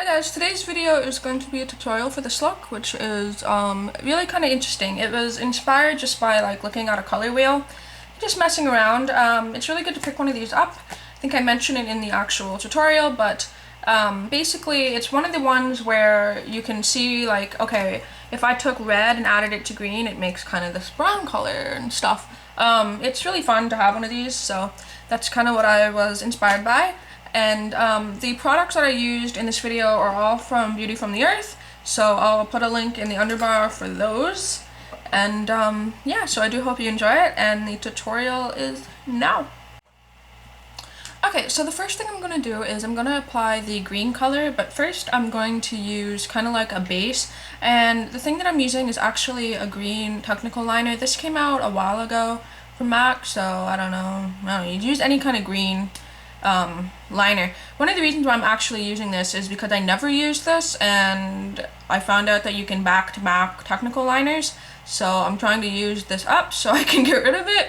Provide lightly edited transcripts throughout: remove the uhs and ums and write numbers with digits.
Hi guys, today's video is going to be a tutorial for this look, which is really kind of interesting. It was inspired just by looking at a color wheel, just messing around. It's really good to pick one of these up. I think I mentioned it in the actual tutorial, but basically it's one of the ones where you can see okay, if I took red and added it to green, it makes kind of this brown color and stuff. It's really fun to have one of these, so that's kind of what I was inspired by. And the products that I used in this video are all from Beauty from the Earth, so I'll put a link in the underbar for those. And yeah, so I do hope you enjoy it, and the tutorial is now. Okay, so the first thing I'm going to do is I'm going to apply the green color, but first I'm going to use kind of like a base, and the thing that I'm using is actually a green technical liner. This came out a while ago from MAC, so I don't know, you use any kind of green liner. One of the reasons why I'm actually using this is because I never used this, and I found out that you can back to back technical liners, so I'm trying to use this up so I can get rid of it.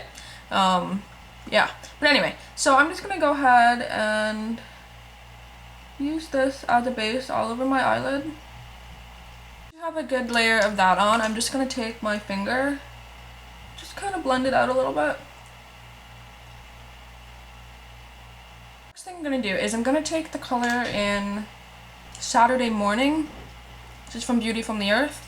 Yeah, but anyway, so I'm just gonna go ahead and use this as a base all over my eyelid. To have a good layer of that on, I'm just gonna take my finger, just kind of blend it out a little bit. Next thing I'm going to do is I'm going to take the color in Saturday Morning, which is from Beauty from the Earth,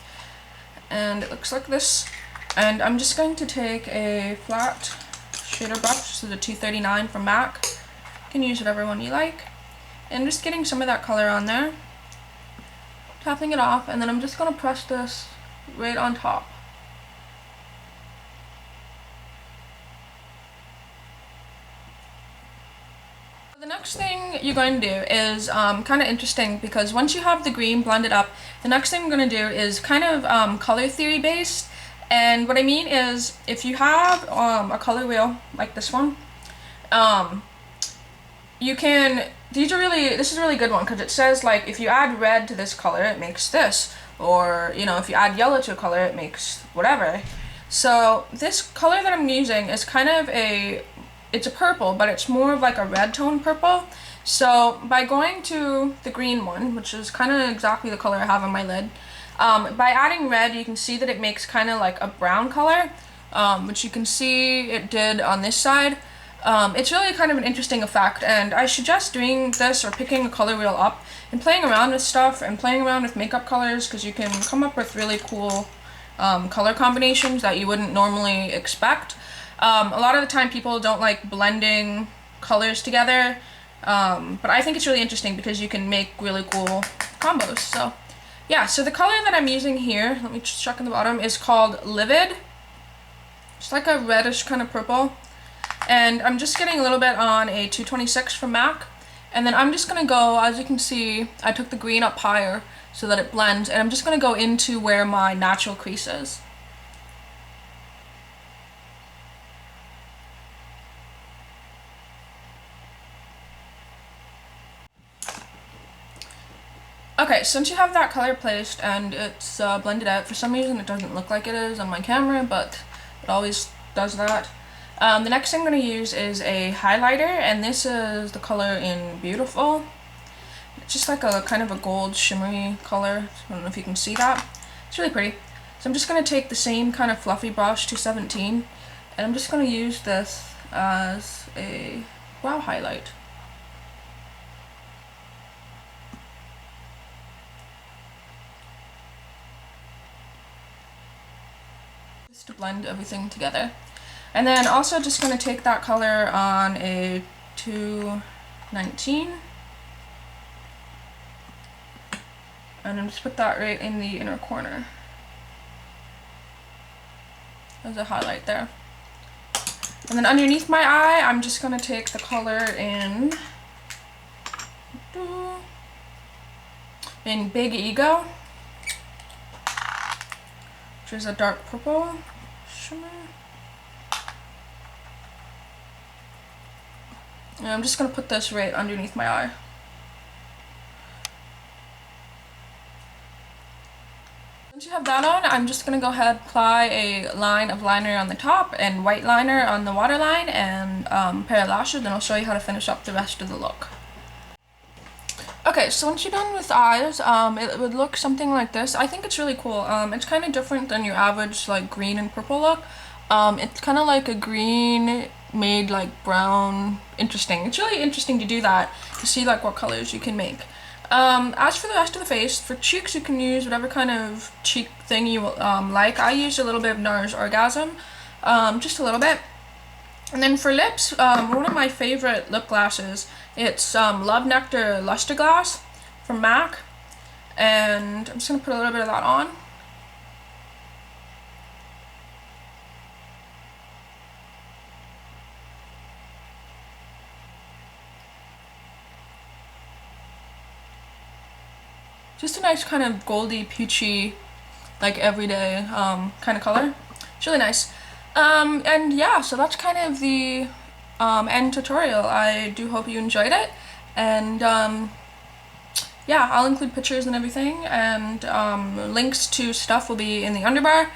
and it looks like this. And I'm just going to take a flat shader brush, this is a 239 from MAC, you can use whatever one you like, and just getting some of that color on there, tapping it off, and then I'm just going to press this right on top. The next thing you're going to do is kind of interesting, because once you have the green blended up, the next thing I'm going to do is kind of color theory based. And what I mean is, if you have a color wheel like this one, you can, this is a really good one, because it says if you add red to this color it makes this, or if you add yellow to a color it makes whatever. So this color that I'm using is kind of it's a purple, but it's more of like a red tone purple. So by going to the green one, which is kind of exactly the color I have on my lid, by adding red you can see that it makes kind of like a brown color, which you can see it did on this side. It's really kind of an interesting effect, and I suggest doing this or picking a color wheel up and playing around with stuff and playing around with makeup colors, because you can come up with really cool color combinations that you wouldn't normally expect. A lot of the time people don't like blending colors together, but I think it's really interesting because you can make really cool combos. So yeah, so the color that I'm using here, let me just check on the bottom, is called Livid. It's like a reddish kind of purple, and I'm just getting a little bit on a 226 from MAC, and then I'm just going to go, as you can see, I took the green up higher so that it blends, and I'm just going to go into where my natural crease is. Okay, since you have that color placed and it's blended out, for some reason it doesn't look like it is on my camera, but it always does that. The next thing I'm going to use is a highlighter, and this is the color in Beautiful. It's just like a kind of a gold shimmery color. I don't know if you can see that. It's really pretty. So I'm just going to take the same kind of fluffy brush, 217, and I'm just going to use this as a brow highlight. To blend everything together. And then also just going to take that color on a 219 and then just put that right in the inner corner as a highlight there. And then underneath my eye I'm just going to take the color in Big Ego, which is a dark purple shimmer. And I'm just going to put this right underneath my eye. Once you have that on, I'm just going to go ahead and apply a line of liner on the top and white liner on the waterline, and a pair of lashes, and I'll show you how to finish up the rest of the look. Okay, so once you're done with eyes, it would look something like this. I think it's really cool. It's kind of different than your average like green and purple look. It's kind of like a green made like brown. Interesting. It's really interesting to do that, to see like what colors you can make. As for the rest of the face, for cheeks you can use whatever kind of cheek thing you like. I used a little bit of NARS Orgasm, just a little bit. And then for lips, one of my favorite lip glosses, it's Love Nectar Luster Glass from MAC, and I'm just going to put a little bit of that on. Just a nice kind of goldy, peachy, like everyday kind of color. It's really nice. And yeah, so that's kind of the end tutorial. I do hope you enjoyed it, and yeah, I'll include pictures and everything, and links to stuff will be in the underbar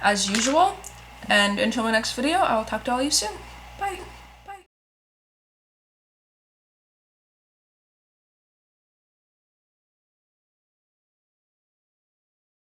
as usual. And until my next video, I will talk to all of you soon. Bye!